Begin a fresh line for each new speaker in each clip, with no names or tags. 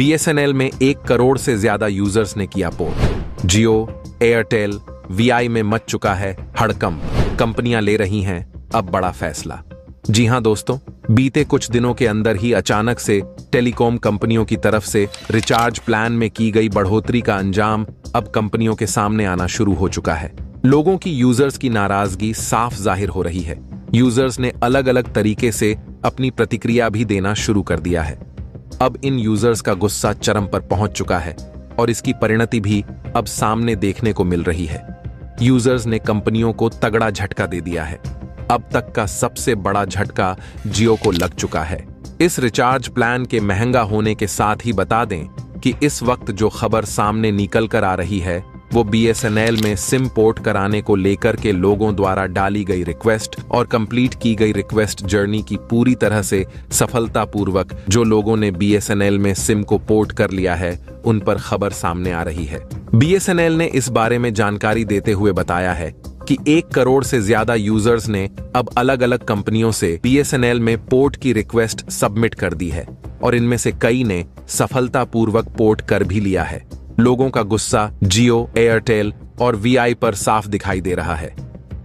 BSNL में 1 करोड़ से ज्यादा यूजर्स ने किया पोर्ट। जियो, एयरटेल, वीआई में मच चुका है हड़कंप। कंपनियां ले रही हैं अब बड़ा फैसला। जी हां दोस्तों, बीते कुछ दिनों के अंदर ही अचानक से टेलीकॉम कंपनियों की तरफ से रिचार्ज प्लान में की गई बढ़ोतरी का अंजाम अब कंपनियों के सामने आना शुरू हो चुका है। लोगों की यूजर्स की नाराजगी साफ जाहिर हो रही है। यूजर्स ने अलग अलग तरीके से अपनी प्रतिक्रिया भी देना शुरू कर दिया है। अब इन यूजर्स का गुस्सा चरम पर पहुंच चुका है और इसकी परिणति भी अब सामने देखने को मिल रही है। यूजर्स ने कंपनियों को तगड़ा झटका दे दिया है। अब तक का सबसे बड़ा झटका जियो को लग चुका है। इस रिचार्ज प्लान के महंगा होने के साथ ही बता दें कि इस वक्त जो खबर सामने निकल कर आ रही है वो बीएसएनएल में सिम पोर्ट कराने को लेकर के लोगों द्वारा डाली गई रिक्वेस्ट और कंप्लीट की गई रिक्वेस्ट जर्नी की पूरी तरह से सफलतापूर्वक जो लोगों ने बीएसएनएल में सिम को पोर्ट कर लिया है उन पर खबर सामने आ रही है। बीएसएनएल ने इस बारे में जानकारी देते हुए बताया है कि 1 करोड़ से ज्यादा यूजर्स ने अब अलग अलग कंपनियों से बीएसएनएल में पोर्ट की रिक्वेस्ट सबमिट कर दी है और इनमें से कई ने सफलतापूर्वक पोर्ट कर भी लिया है। लोगों का गुस्सा जियो, एयरटेल और वीआई पर साफ दिखाई दे रहा है।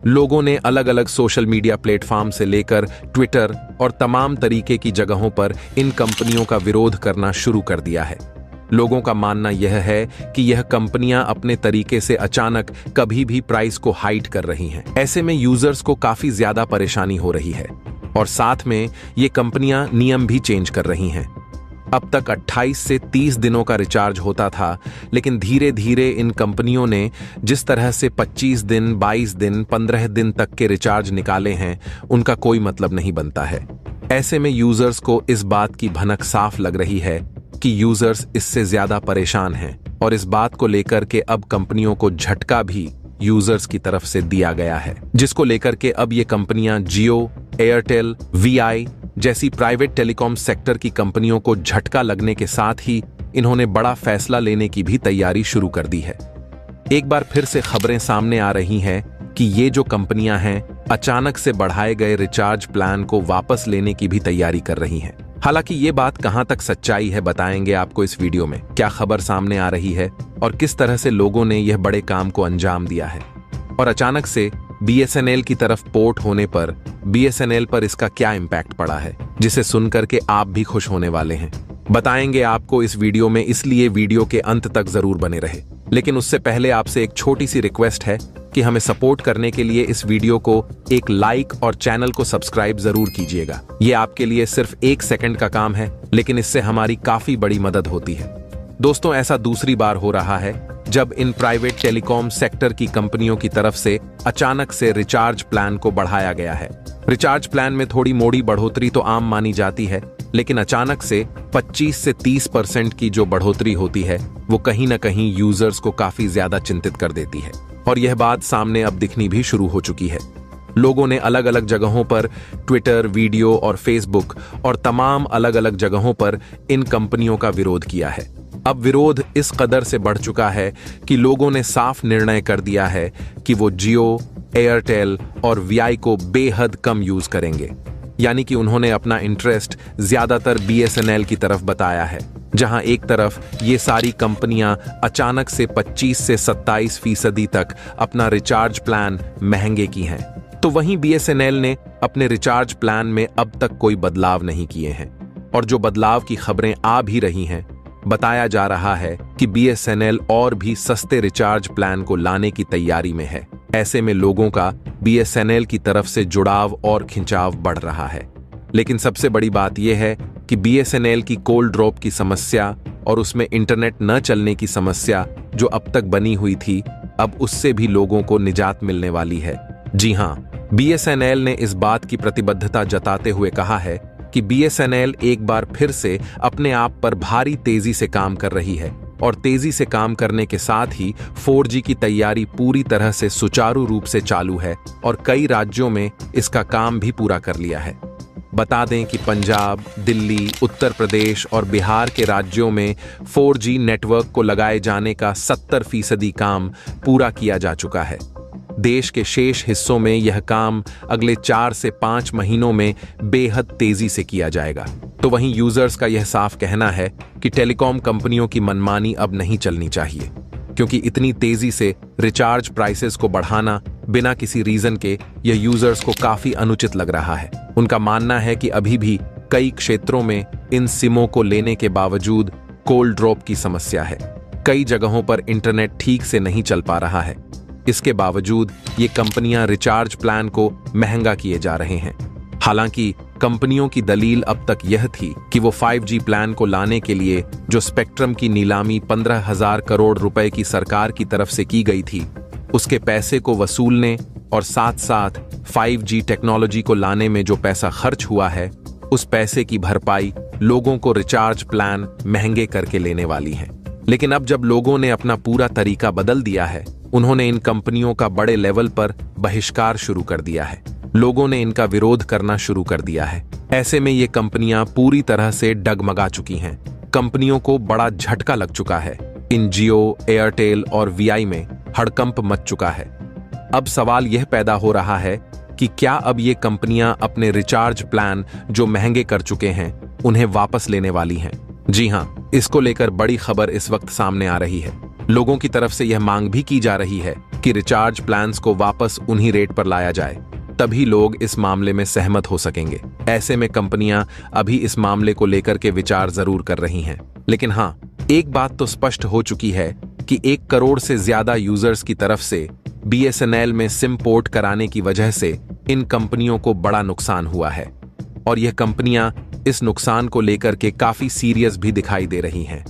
लोगों ने अलग अलग सोशल मीडिया प्लेटफॉर्म से लेकर ट्विटर और तमाम तरीके की जगहों पर इन कंपनियों का विरोध करना शुरू कर दिया है। लोगों का मानना यह है कि यह कंपनियां अपने तरीके से अचानक कभी भी प्राइस को हाइड कर रही हैं। ऐसे में यूजर्स को काफी ज्यादा परेशानी हो रही है और साथ में ये कंपनियां नियम भी चेंज कर रही हैं। अब तक 28 से 30 दिनों का रिचार्ज होता था, लेकिन धीरे धीरे इन कंपनियों ने जिस तरह से 25 दिन, 22 दिन, 15 दिन तक के रिचार्ज निकाले हैं, उनका कोई मतलब नहीं बनता है। ऐसे में यूजर्स को इस बात की भनक साफ लग रही है कि यूजर्स इससे ज्यादा परेशान हैं और इस बात को लेकर के अब कंपनियों को झटका भी यूजर्स की तरफ से दिया गया है, जिसको लेकर के अब ये कंपनियां जियो, एयरटेल, वीआई जैसी प्राइवेट टेलीकॉम सेक्टर की कंपनियों को झटका लगने के साथ ही इन्होंने बड़ा फैसला लेने की भी तैयारी शुरू कर दी है। एक बार फिर से खबरें सामने आ रही हैं कि ये जो कंपनियां हैं अचानक से बढ़ाए गए रिचार्ज प्लान को वापस लेने की भी तैयारी कर रही हैं। हालांकि ये बात कहां तक सच्चाई है बताएंगे आपको इस वीडियो में। क्या खबर सामने आ रही है और किस तरह से लोगों ने यह बड़े काम को अंजाम दिया है और अचानक से बीएसएनएल की तरफ पोर्ट होने पर बीएसएनएल पर इसका क्या इम्पैक्ट पड़ा है, जिसे सुनकर के आप भी खुश होने वाले हैं। बताएंगे आपको इस वीडियो में, इसलिए वीडियो के अंत तक जरूर बने रहे। लेकिन उससे पहले आपसे एक छोटी सी रिक्वेस्ट है कि हमें सपोर्ट करने के लिए इस वीडियो को एक लाइक और चैनल को सब्सक्राइब जरूर कीजिएगा। ये आपके लिए सिर्फ 1 सेकंड का काम है, लेकिन इससे हमारी काफी बड़ी मदद होती है। दोस्तों, ऐसा दूसरी बार हो रहा है जब इन प्राइवेट टेलीकॉम सेक्टर की कंपनियों की तरफ से अचानक से रिचार्ज प्लान को बढ़ाया गया है। रिचार्ज प्लान में थोड़ी मोड़ी बढ़ोतरी तो आम मानी जाती है, लेकिन अचानक से 25 से 30% की जो बढ़ोतरी होती है वो कहीं ना कहीं यूजर्स को काफी ज्यादा चिंतित कर देती है और यह बात सामने अब दिखनी भी शुरू हो चुकी है। लोगों ने अलग अलग जगहों पर ट्विटर, वीडियो और फेसबुक और तमाम अलग अलग जगहों पर इन कंपनियों का विरोध किया है। अब विरोध इस कदर से बढ़ चुका है कि लोगों ने साफ निर्णय कर दिया है कि वो जियो, एयरटेल और वीआई को बेहद कम यूज करेंगे। यानी कि उन्होंने अपना इंटरेस्ट ज्यादातर बीएसएनएल की तरफ बताया है, जहां एक तरफ ये सारी कंपनियां अचानक से 25 से 27% तक अपना रिचार्ज प्लान महंगे की हैं, तो वहीं बीएसएनएल ने अपने रिचार्ज प्लान में अब तक कोई बदलाव नहीं किए हैं। और जो बदलाव की खबरें आ भी रही हैं, बताया जा रहा है कि बीएसएनएल और भी सस्ते रिचार्ज प्लान को लाने की तैयारी में है। ऐसे में लोगों का बीएसएनएल की तरफ से जुड़ाव और खिंचाव बढ़ रहा है। लेकिन सबसे बड़ी बात यह है कि बीएसएनएल की कोल्ड ड्रॉप की समस्या और उसमें इंटरनेट न चलने की समस्या जो अब तक बनी हुई थी, अब उससे भी लोगों को निजात मिलने वाली है। जी हां, बीएसएनएल ने इस बात की प्रतिबद्धता जताते हुए कहा है कि बीएसएनएल एक बार फिर से अपने आप पर भारी तेजी से काम कर रही है और तेजी से काम करने के साथ ही 4G की तैयारी पूरी तरह से सुचारू रूप से चालू है और कई राज्यों में इसका काम भी पूरा कर लिया है। बता दें कि पंजाब, दिल्ली, उत्तर प्रदेश और बिहार के राज्यों में 4G नेटवर्क को लगाए जाने का 70% काम पूरा किया जा चुका है। देश के शेष हिस्सों में यह काम अगले 4 से 5 महीनों में बेहद तेजी से किया जाएगा। तो वहीं यूजर्स का यह साफ कहना है कि टेलीकॉम कंपनियों की मनमानी अब नहीं चलनी चाहिए, क्योंकि इतनी तेजी से रिचार्ज प्राइसेस को बढ़ाना बिना किसी रीजन के यह यूजर्स को काफी अनुचित लग रहा है। उनका मानना है कि अभी भी कई क्षेत्रों में इन सिमों को लेने के बावजूद कोल्ड ड्रॉप की समस्या है। कई जगहों पर इंटरनेट ठीक से नहीं चल पा रहा है। इसके बावजूद ये कंपनियां रिचार्ज प्लान को महंगा किए जा रहे हैं। हालांकि कंपनियों की दलील अब तक यह थी कि वो 5G प्लान को लाने के लिए जो स्पेक्ट्रम की नीलामी 15,000 करोड़ रुपए की सरकार की तरफ से की गई थी, उसके पैसे को वसूलने और साथ साथ 5G टेक्नोलॉजी को लाने में जो पैसा खर्च हुआ है, उस पैसे की भरपाई लोगों को रिचार्ज प्लान महंगे करके लेने वाली है। लेकिन अब जब लोगों ने अपना पूरा तरीका बदल दिया है, उन्होंने इन कंपनियों का बड़े लेवल पर बहिष्कार शुरू कर दिया है। लोगों ने इनका विरोध करना शुरू कर दिया है। ऐसे में ये कंपनियां पूरी तरह से डगमगा चुकी हैं। कंपनियों को बड़ा झटका लग चुका है। इन जियो, एयरटेल और वीआई में हड़कंप मच चुका है। अब सवाल यह पैदा हो रहा है कि क्या अब ये कंपनियां अपने रिचार्ज प्लान जो महंगे कर चुके हैं, उन्हें वापस लेने वाली हैं? जी हां, इसको लेकर बड़ी खबर इस वक्त सामने आ रही है। लोगों की तरफ से यह मांग भी की जा रही है कि रिचार्ज प्लान्स को वापस उन्हीं रेट पर लाया जाए, तभी लोग इस मामले में सहमत हो सकेंगे। ऐसे में कंपनियां अभी इस मामले को लेकर के विचार जरूर कर रही हैं। लेकिन हां, एक बात तो स्पष्ट हो चुकी है कि 1 करोड़ से ज्यादा यूजर्स की तरफ से BSNL में सिम पोर्ट कराने की वजह से इन कंपनियों को बड़ा नुकसान हुआ है और यह कंपनियां इस नुकसान को लेकर के काफी सीरियस भी दिखाई दे रही हैं।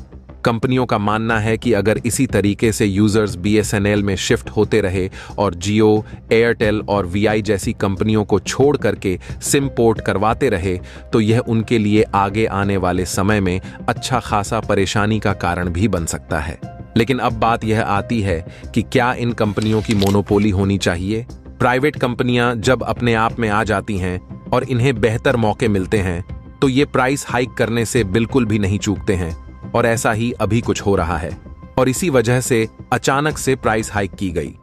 कंपनियों का मानना है कि अगर इसी तरीके से यूजर्स BSNL में शिफ्ट होते रहे और जियो, एयरटेल और VI जैसी कंपनियों को छोड़ करके सिम पोर्ट करवाते रहे, तो यह उनके लिए आगे आने वाले समय में अच्छा खासा परेशानी का कारण भी बन सकता है। लेकिन अब बात यह आती है कि क्या इन कंपनियों की मोनोपोली होनी चाहिए? प्राइवेट कंपनियां जब अपने आप में आ जाती हैं और इन्हें बेहतर मौके मिलते हैं, तो ये प्राइस हाइक करने से बिल्कुल भी नहीं चूकते हैं और ऐसा ही अभी कुछ हो रहा है। और इसी वजह से अचानक से प्राइस हाइक की गई,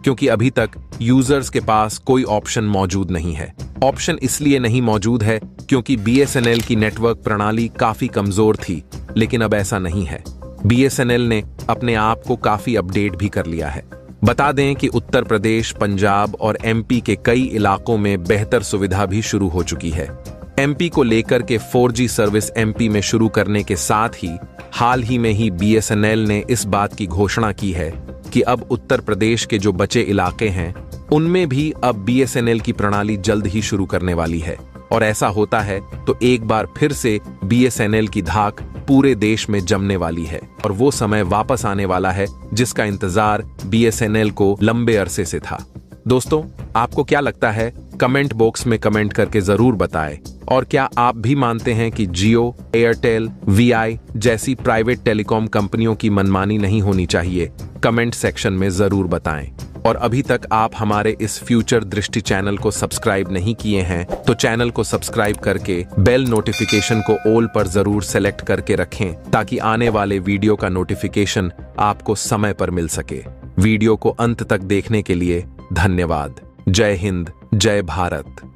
क्योंकि अभी तक यूजर्स के पास कोई ऑप्शन मौजूद नहीं है। ऑप्शन इसलिए नहीं मौजूद है क्योंकि BSNL की नेटवर्क प्रणाली काफी कमजोर थी, लेकिन अब ऐसा नहीं है। BSNL ने अपने आप को काफी अपडेट भी कर लिया है। बता दें कि उत्तर प्रदेश, पंजाब और MP के कई इलाकों में बेहतर सुविधा भी शुरू हो चुकी है। MP को लेकर के 4G सर्विस MP में शुरू करने के साथ ही हाल ही में ही BSNL ने इस बात की घोषणा की है कि अब उत्तर प्रदेश के जो बचे इलाके हैं, उनमें भी अब BSNL की प्रणाली जल्द ही शुरू करने वाली है। और ऐसा होता है तो एक बार फिर से BSNL की धाक पूरे देश में जमने वाली है और वो समय वापस आने वाला है जिसका इंतजार BSNL को लंबे अरसे से था। दोस्तों, आपको क्या लगता है? कमेंट बॉक्स में कमेंट करके जरूर बताएं। और क्या आप भी मानते हैं कि जियो, एयरटेल, VI जैसी प्राइवेट टेलीकॉम कंपनियों की मनमानी नहीं होनी चाहिए? कमेंट सेक्शन में जरूर बताएं। और अभी तक आप हमारे इस फ्यूचर दृष्टि चैनल को सब्सक्राइब नहीं किए हैं, तो चैनल को सब्सक्राइब करके बेल नोटिफिकेशन को ऑल पर जरूर सेलेक्ट करके रखें, ताकि आने वाले वीडियो का नोटिफिकेशन आपको समय पर मिल सके। वीडियो को अंत तक देखने के लिए धन्यवाद। जय हिंद, जय भारत।